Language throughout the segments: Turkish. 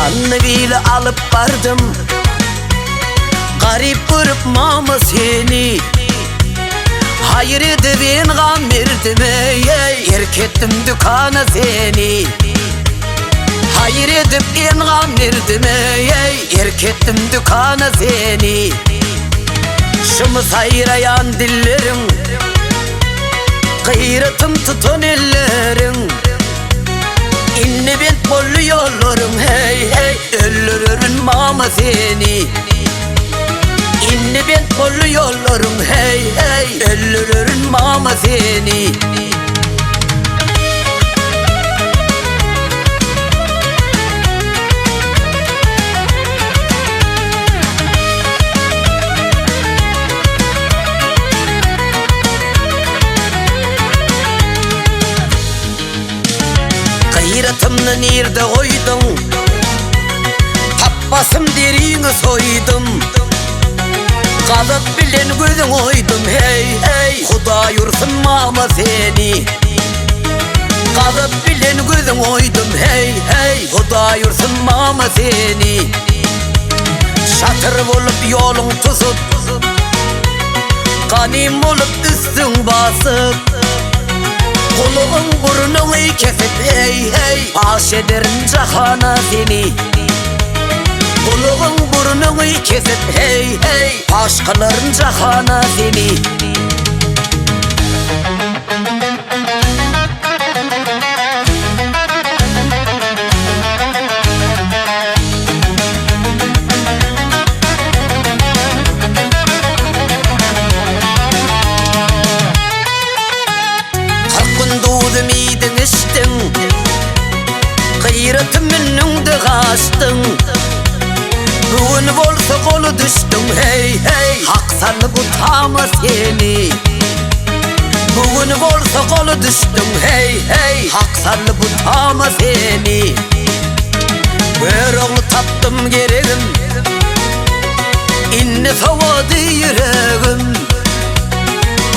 Canlı bile alıp bardım, garip kırıp mama seni. Hayır edibin gamirdim ey, erk ettim dükana seni. Hayır edip en gamirdim ey, erk ettim dükana seni. Şımı sayrayan dillerim, gayretim tutun ellerim. İnni ben bollu yollarım hey hey, öldürürün mama seni. İnni ben bollu yollarım hey hey, öldürürün mama seni. Gayretimni nerede koydum, tappasım derini soydum. Gazap bilen gözün oydum hey hey, Huda yursun mama seni. Gazap bilen gözün oydum hey hey, Huda yursun mama seni. Şatır bulup yolun tuzup, kanim olup üstün basıp. Kuluğun burnunu kesip hey hey, paş ederim cahana seni. Kuluğun burnunu kesip hey hey, paş kılarım cahana seni. Gayretim önünde kaçtın, bugün bolsa kolu düştüm hey hey, hak sanıp utama seni. Bugün bolsa kolu düştüm hey hey, hak sanıp utama seni. Böyronu taptım gereğim, inni soğudu yüreğim.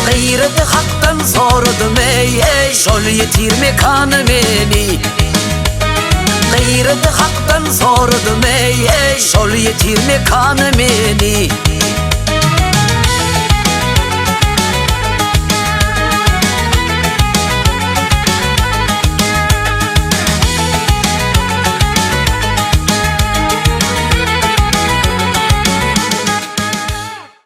Gayreti haktan sordum ey ey, şol yetirme kanı beni. Gayreti haktan sordum ey ey, şol yetirme kanı beni.